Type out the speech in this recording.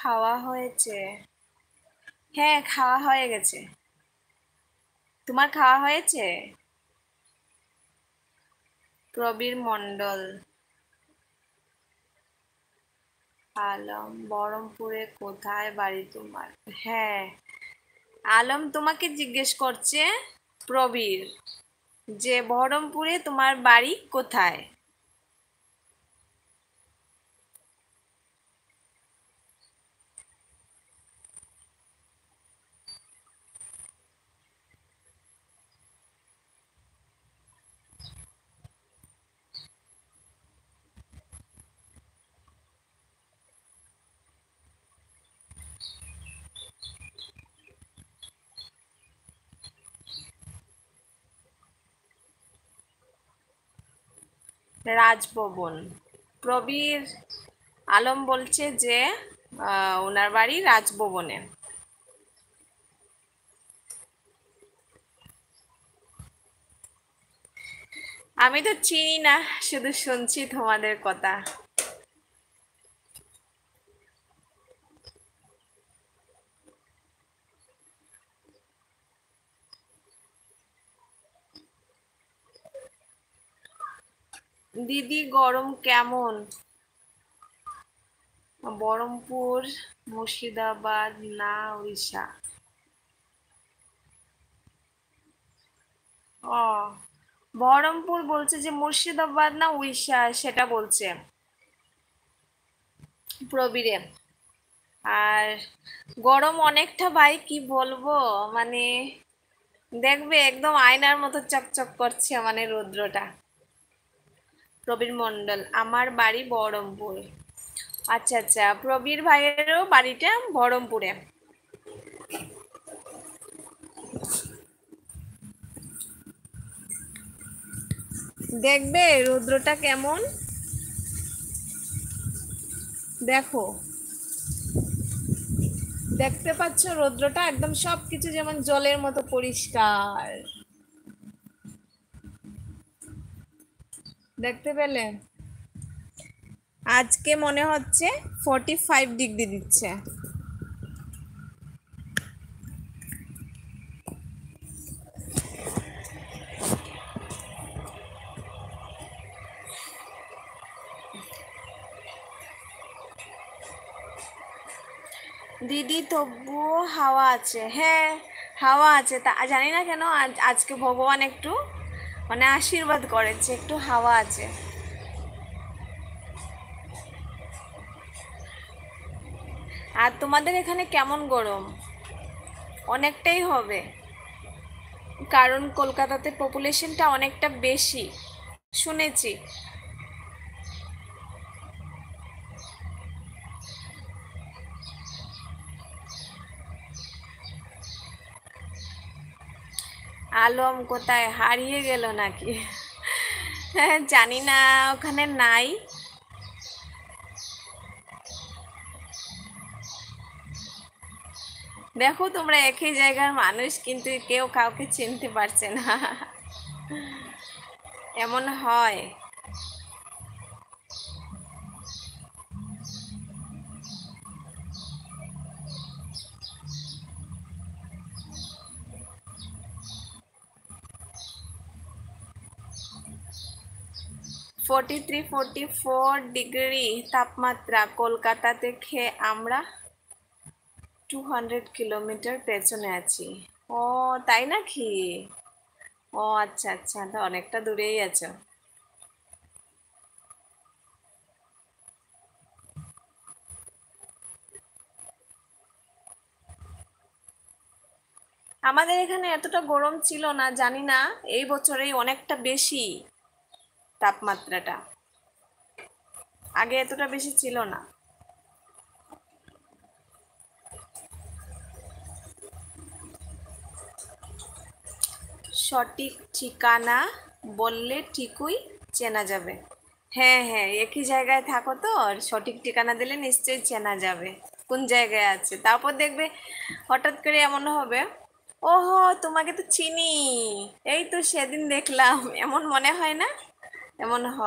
খাওয়া হয়েছে? হ্যাঁ, খাওয়া হয়ে গেছে। তোমার খাওয়া হয়েছে? প্রবীর মণ্ডল। আলম, বহরমপুরে কোথায় বাড়ি তোমার? হ্যাঁ, আলম তোমাকে জিজ্ঞেস করছে, প্রবীর, যে বহরমপুরে তোমার বাড়ি কোথায়? রাজভবন। প্রবীর আলম বলছে যে ওনার বাড়ি রাজভবনে। আমি তো চিনি না, শুধু শুনছি তোমাদের কথা। দিদি, গরম কেমন? বহরমপুর, মুর্শিদাবাদ না উড়িষ্যা? ও, বহরমপুর বলছে যে মুর্শিদাবাদ না উড়িষ্যা সেটা বলছে প্রবীরে। আর গরম অনেকটা ভাই, কি বলবো, মানে দেখবে একদম আয়নার মতো চকচক করছে মানে রৌদ্রটা। প্রবীর মণ্ডল, আমার বাড়ি বহরমপুর। আচ্ছা আচ্ছা, প্রবীর ভাইয়েরও বাড়িটা বহরমপুরে। দেখবে রৌদ্রটা কেমন, দেখো, দেখতে পাচ্ছ রৌদ্রটা একদম সবকিছু যেমন জলের মতো পরিষ্কার। দেখতে পেলে? আজকে মনে হচ্ছে 45 ডিগ্রি দিচ্ছে। দিদি, তবুও হাওয়া আছে। হ্যাঁ, হাওয়া আছে, তা জানি না কেন আজকে ভগবান একটু মানে আশীর্বাদ করেছে, একটু হাওয়া আছে। আর তোমাদের এখানে কেমন গরম? অনেকটাই হবে, কারণ কলকাতাতে পপুলেশনটা অনেকটা বেশি শুনেছি। আলম কোথায় হারিয়ে গেল নাকি? হ্যাঁ, জানি না, ওখানে নাই। দেখো, তোমরা একই জায়গার মানুষ কিন্তু কেউ কাউকে চিনতে পারছে না। এমন হয়। 43-44 ডিগ্রি তাপমাত্রা কলকাতা থেকে আমরা 200 কিলোমিটার পেছনে আছি। ও, তাই নাকি? ও আচ্ছা আচ্ছা, তো অনেকটা দূরেই আছো। আমাদের এখানে এতটা গরম ছিল না, জানি না, এই বছরেই অনেকটা বেশি তাপমাত্রাটা, আগে এতটা বেশি ছিল না। সঠিক ঠিকানা বললে ঠিকই চেনা যাবে। হ্যাঁ হ্যাঁ, একই জায়গায় থাকো তো, আর সঠিক ঠিকানা দিলে নিশ্চয়ই চেনা যাবে কোন জায়গায় আছে। তারপর দেখবে হঠাৎ করে এমন হবে, ওহো, তোমাকে তো চিনি, এই তো সেদিন দেখলাম, এমন মনে হয় না? এমন হয়।